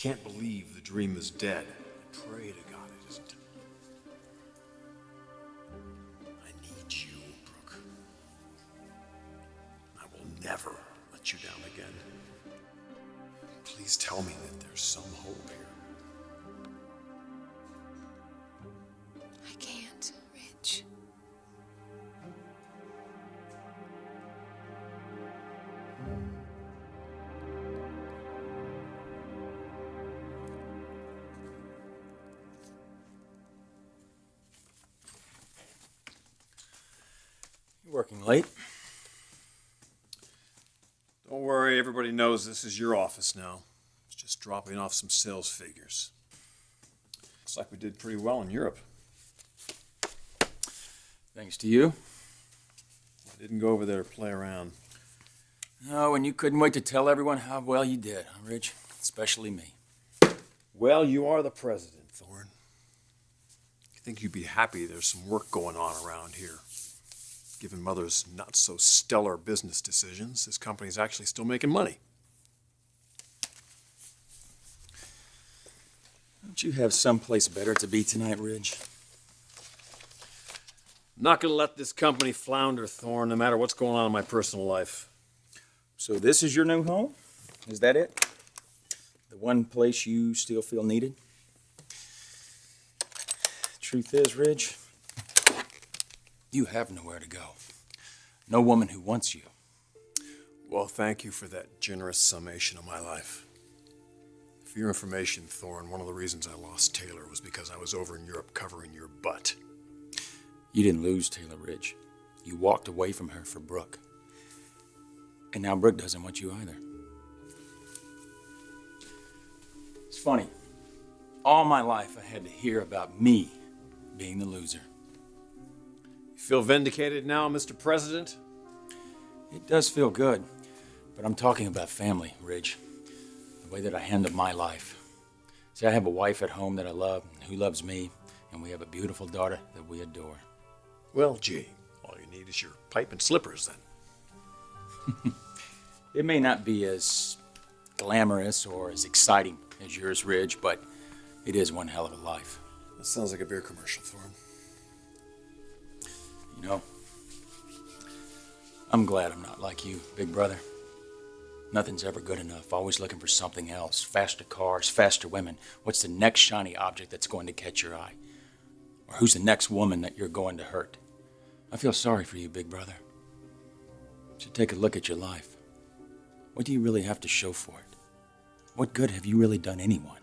can't believe the dream is dead. I pray to God it isn't. I need you, Brooke. I will never let you down again. Please tell me that there's some hope here. I can't, Rich. You're working late? Don't worry, everybody knows this is your office now. It's just dropping off some sales figures. Looks like we did pretty well in Europe. Thanks to you. I didn't go over there to play around. No, and you couldn't wait to tell everyone how well you did, huh, Rich? Especially me. Well, you are the president, Thorne. I think you'd be happy there's some work going on around here. Given Mother's not-so-stellar business decisions, this company's actually still making money. Don't you have someplace better to be tonight, Ridge? I'm not going to let this company flounder, Thorne, no matter what's going on in my personal life. So this is your new home? Is that it? The one place you still feel needed? Truth is, Ridge, you have nowhere to go. No woman who wants you. Well, thank you for that generous summation of my life. For your information, Thorne, one of the reasons I lost Taylor was because I was over in Europe covering your butt. You didn't lose Taylor, Ridge. You walked away from her for Brooke. And now Brooke doesn't want you either. It's funny. All my life I had to hear about me being the loser. You feel vindicated now, Mr. President? It does feel good, but I'm talking about family, Ridge. The way that I handled my life. See, I have a wife at home that I love, who loves me, and we have a beautiful daughter that we adore. Well, gee, all you need is your pipe and slippers, then. It may not be as glamorous or as exciting as yours, Ridge, but it is one hell of a life. That sounds like a beer commercial, Thorne. You know, I'm glad I'm not like you, big brother. Nothing's ever good enough. Always looking for something else. Faster cars, faster women. What's the next shiny object that's going to catch your eye? Or who's the next woman that you're going to hurt? I feel sorry for you, big brother. You should take a look at your life. What do you really have to show for it? What good have you really done anyone?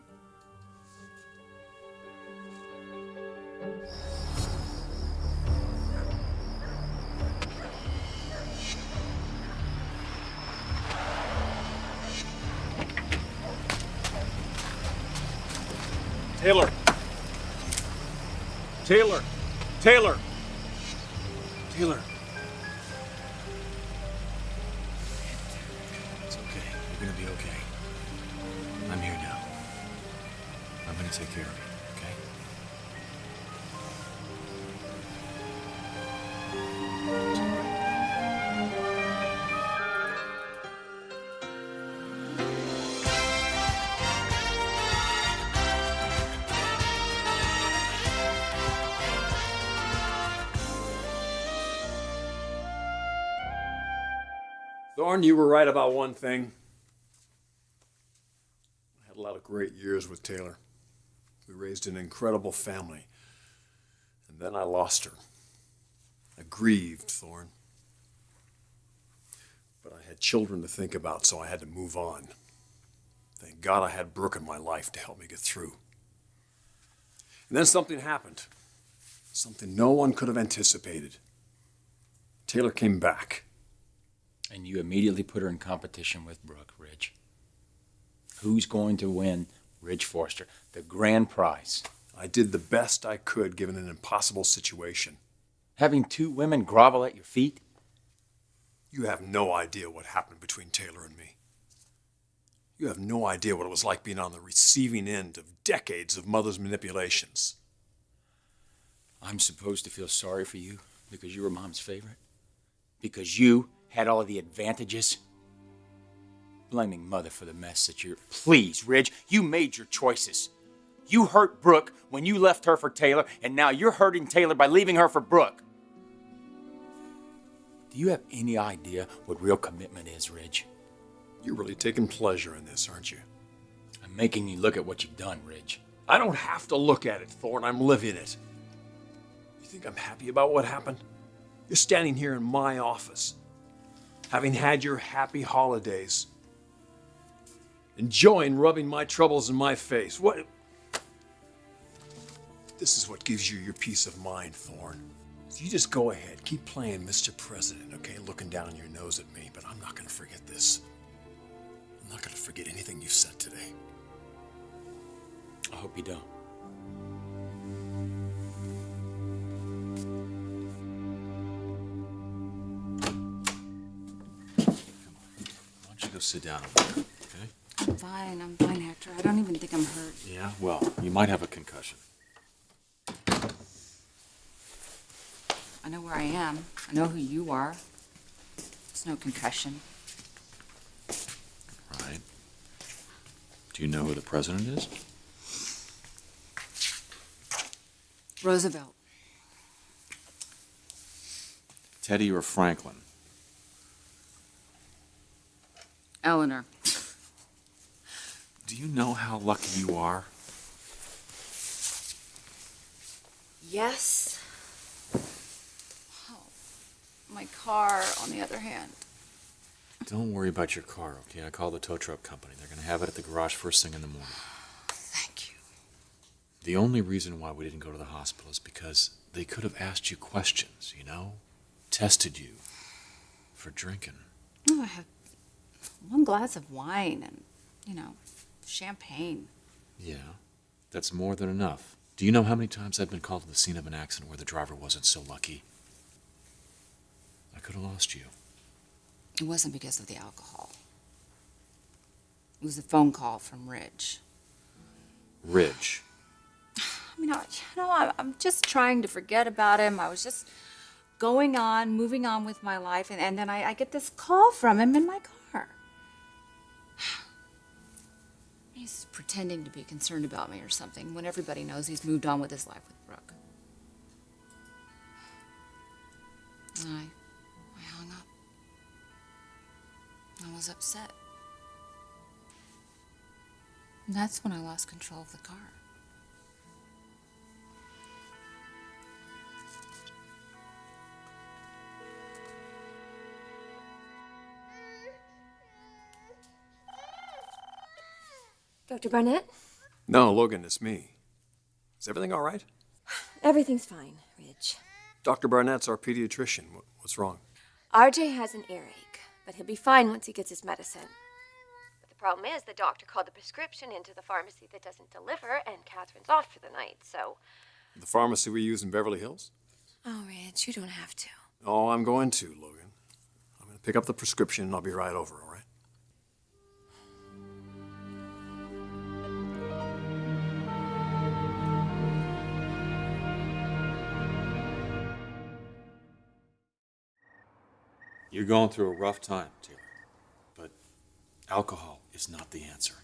Taylor! Taylor! Taylor! Taylor! It's okay. You're gonna be okay. I'm here now. I'm gonna take care of you, okay? Thorne, you were right about one thing. I had a lot of great years with Taylor. We raised an incredible family. And then I lost her. I grieved, Thorne. But I had children to think about, so I had to move on. Thank God I had Brooke in my life to help me get through. And then something happened. Something no one could have anticipated. Taylor came back. And you immediately put her in competition with Brooke, Ridge. Who's going to win Ridge Forrester, the grand prize? I did the best I could given an impossible situation. Having two women grovel at your feet? You have no idea what happened between Taylor and me. You have no idea what it was like being on the receiving end of decades of Mother's manipulations. I'm supposed to feel sorry for you because you were Mom's favorite? Because you had all of the advantages? blaming Mother for the mess that you're... Please, Ridge, you made your choices. You hurt Brooke when you left her for Taylor, and now you're hurting Taylor by leaving her for Brooke. Do you have any idea what real commitment is, Ridge? You're really taking pleasure in this, aren't you? I'm making you look at what you've done, Ridge. I don't have to look at it, Thorne. I'm living it. You think I'm happy about what happened? You're standing here in my office, having had your happy holidays, enjoying rubbing my troubles in my face. What? This is what gives you your peace of mind, Thorne. So you just go ahead, keep playing Mr. President, okay? Looking down your nose at me, but I'm not going to forget this. I'm not going to forget anything you've said today. I hope you don't. Why don't you go sit down over there, okay? I'm fine, Hector. I don't even think I'm hurt. Yeah, well, you might have a concussion. I know where I am. I know who you are. It's no concussion. Right. Do you know who the president is? Roosevelt. Teddy or Franklin? Eleanor. Do you know how lucky you are? Yes. Oh, my car, on the other hand. Don't worry about your car, okay? I called the tow truck company. They're going to have it at the garage first thing in the morning. Thank you. The only reason why we didn't go to the hospital is because they could have asked you questions, you know? Tested you for drinking. Oh, I had one glass of wine and, champagne. Yeah, that's more than enough. Do you know how many times I've been called to the scene of an accident where the driver wasn't so lucky? I could have lost you. It wasn't because of the alcohol. It was a phone call from Ridge. Ridge. I'm just trying to forget about him. I was just moving on with my life, and then I get this call from him in my car. He's pretending to be concerned about me or something when everybody knows he's moved on with his life with Brooke. And I hung up. I was upset. And that's when I lost control of the car. Dr. Barnett? No, Logan, it's me. Is everything all right? Everything's fine, Ridge. Dr. Barnett's our pediatrician. What's wrong? RJ has an earache, but he'll be fine once he gets his medicine. But the problem is the doctor called the prescription into the pharmacy that doesn't deliver, and Catherine's off for the night, so... The pharmacy we use in Beverly Hills? Oh, Ridge, you don't have to. Oh, I'm going to, Logan. I'm going to pick up the prescription and I'll be right over, all right? You're going through a rough time, Taylor. But alcohol is not the answer.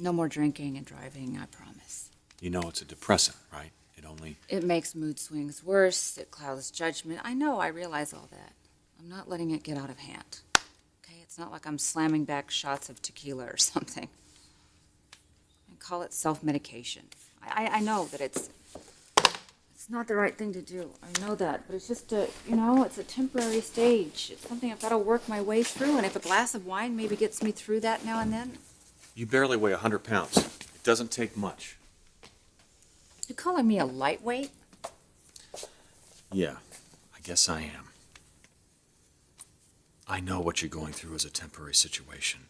No more drinking and driving, I promise. You know it's a depressant, right? It makes mood swings worse. It clouds judgment. I realize all that. I'm not letting it get out of hand. Okay? It's not like I'm slamming back shots of tequila or something. I call it self-medication. I know that it's not the right thing to do. I know that. But it's just it's a temporary stage. It's something I've got to work my way through. And if a glass of wine maybe gets me through that now and then. You barely weigh 100 pounds. It doesn't take much. You calling me a lightweight? Yeah, I guess I am. I know what you're going through is a temporary situation,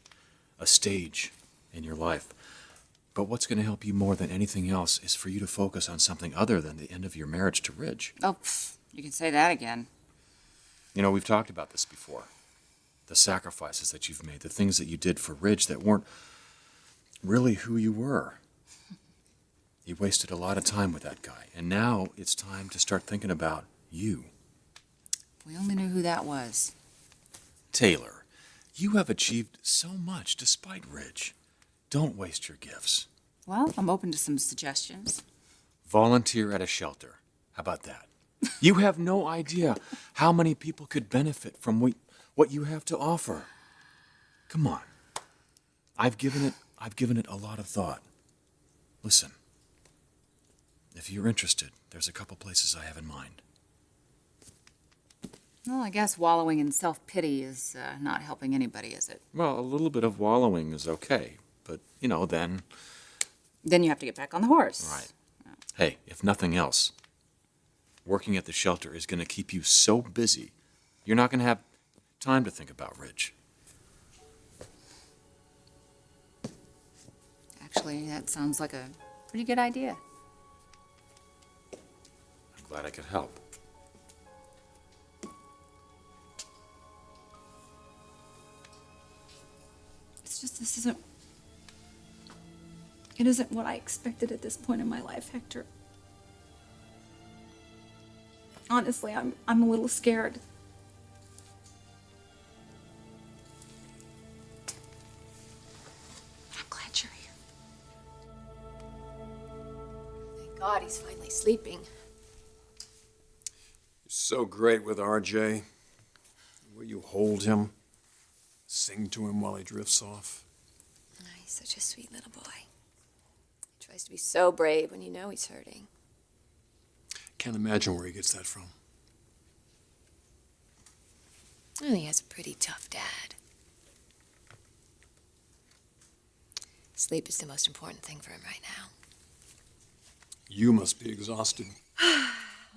a stage in your life. But what's going to help you more than anything else is for you to focus on something other than the end of your marriage to Ridge. Oh, you can say that again. You know, we've talked about this before. The sacrifices that you've made, the things that you did for Ridge that weren't really who you were. You wasted a lot of time with that guy, and now it's time to start thinking about you. If we only knew who that was. Taylor, You have achieved so much despite Ridge. Don't waste your gifts. Well, I'm open to some suggestions. Volunteer at a shelter. How about that? You have no idea how many people could benefit from what you have to offer. Come on. I've given it a lot of thought. Listen. If you're interested, there's a couple places I have in mind. Well, I guess wallowing in self-pity is not helping anybody, is it? Well, a little bit of wallowing is okay, but, then... Then you have to get back on the horse. Right. Hey, if nothing else, working at the shelter is going to keep you so busy, you're not going to have time to think about Ridge. Actually, that sounds like a pretty good idea. I'm glad I could help. It's just it isn't what I expected at this point in my life, Hector. Honestly, I'm a little scared. I'm glad you're here. Thank God he's finally sleeping. You're so great with RJ. Will you hold him? Sing to him while he drifts off? He's such a sweet little boy. He tries to be so brave when you know he's hurting. Can't imagine where he gets that from. Well, he has a pretty tough dad. Sleep is the most important thing for him right now. You must be exhausted.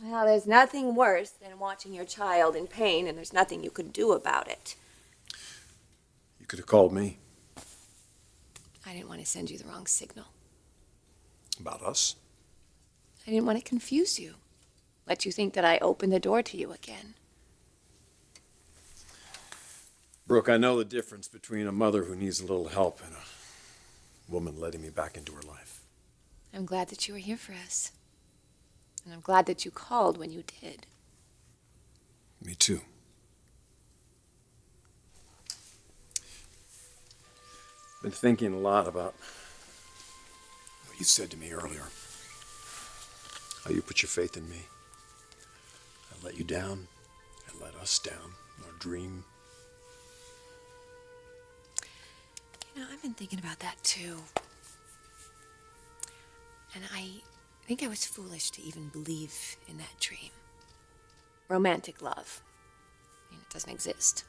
Well, there's nothing worse than watching your child in pain, and there's nothing you could do about it. You could have called me. I didn't want to send you the wrong signal. About us? I didn't want to confuse you. Let you think that I opened the door to you again. Brooke, I know the difference between a mother who needs a little help and a woman letting me back into her life. I'm glad that you were here for us. And I'm glad that you called when you did. Me too. Been thinking a lot about what you said to me earlier. How you put your faith in me. I let you down. I let us down. Our dream. I've been thinking about that too. And I think I was foolish to even believe in that dream. Romantic love. It doesn't exist.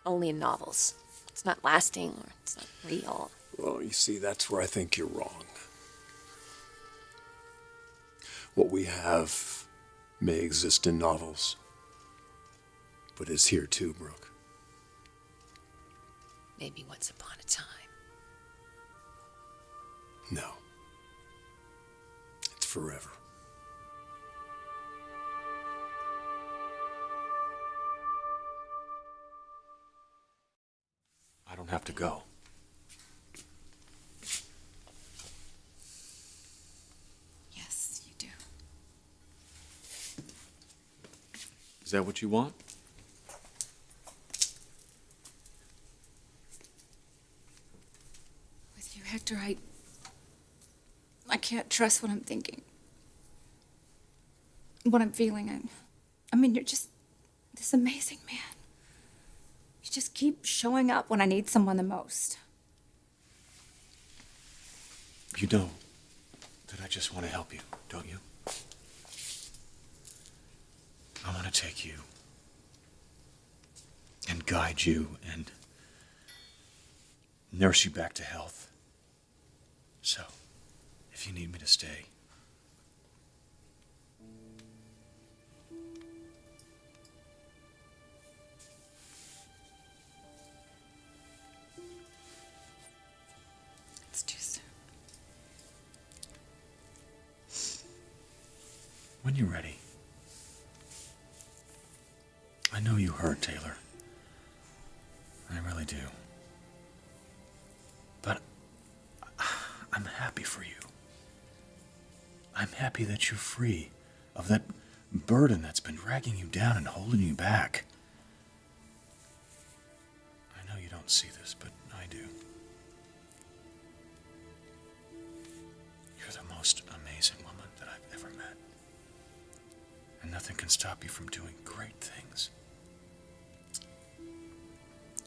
Only in novels. It's not lasting or it's not real. Well, you see, that's where I think you're wrong. What we have may exist in novels, but is here too, Brooke. Maybe once upon a time. No. It's forever. I don't have to go. Yes, you do. Is that what you want? With you, Hector, I can't trust what I'm thinking. What I'm feeling. I mean, you're just this amazing man. You just keep showing up when I need someone the most. You know that I just want to help you, don't you? I want to take you and guide you and nurse you back to health. So, if you need me to stay, It's too soon. when you're ready. I know you hurt, Taylor. I really do. But I'm happy for you. I'm happy that you're free of that burden that's been dragging you down and holding you back. I know you don't don't see this, but I do. You're the most amazing woman that I've ever met. And nothing can stop you from doing great things.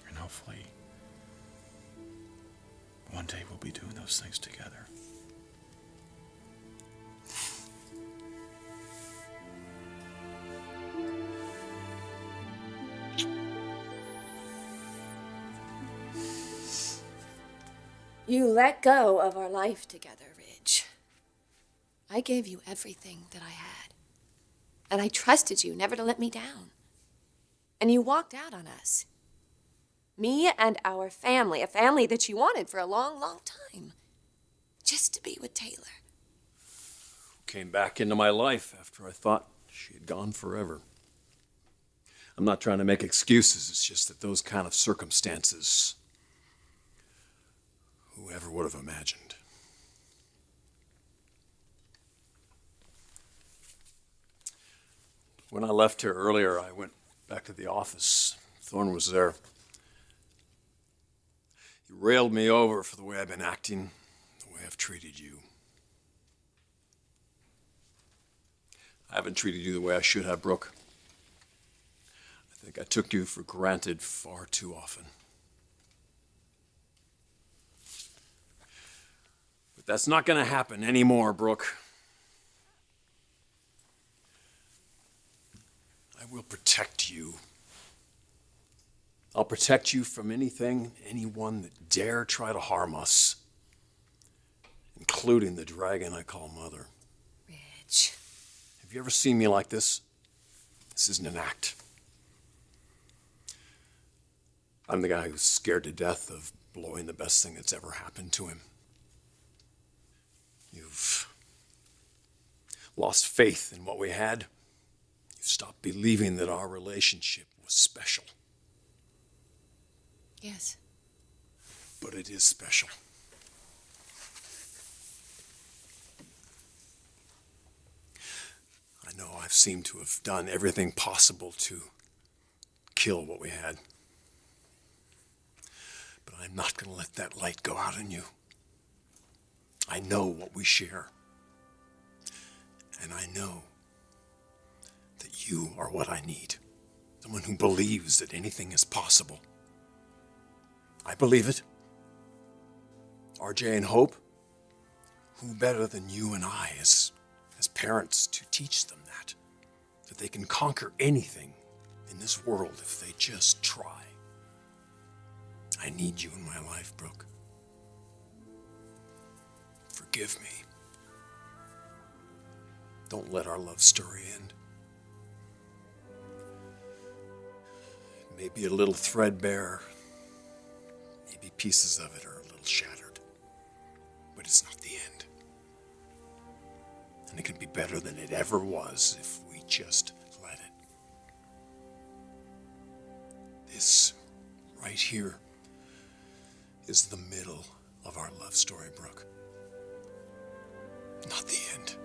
And hopefully, one day we'll be doing those things together. You let go of our life together, Ridge. I gave you everything that I had. And I trusted you never to let me down. And you walked out on us. Me and our family, a family that you wanted for a long, long time. Just to be with Taylor. Came back into my life after I thought she had gone forever. I'm not trying to make excuses, it's just that those kind of circumstances, whoever would have imagined? When I left here earlier, I went back to the office. Thorne was there. He railed me over for the way I've been acting, the way I've treated you. I haven't treated you the way I should have, Brooke. I think I took you for granted far too often. But that's not going to happen anymore, Brooke. I will protect you. I'll protect you from anything, anyone that dare try to harm us, including the dragon I call Mother. Ridge. Have you ever seen me like this? This isn't an act. I'm the guy who's scared to death of blowing the best thing that's ever happened to him. You've lost faith in what we had. You've stopped believing that our relationship was special. Yes. But it is special. I know I've seemed to have done everything possible to kill what we had. But I'm not going to let that light go out in you. I know what we share. And I know that you are what I need. Someone who believes that anything is possible. I believe it. RJ and Hope, who better than you and I as parents to teach them that they can conquer anything in this world if they just try. I need you in my life, Brooke. Forgive me. Don't let our love story end. It may be a little threadbare. Maybe pieces of it are a little shattered. But it's not the end. And it can be better than it ever was if we just let it. This right here is the middle of our love story, Brooke. Not the end.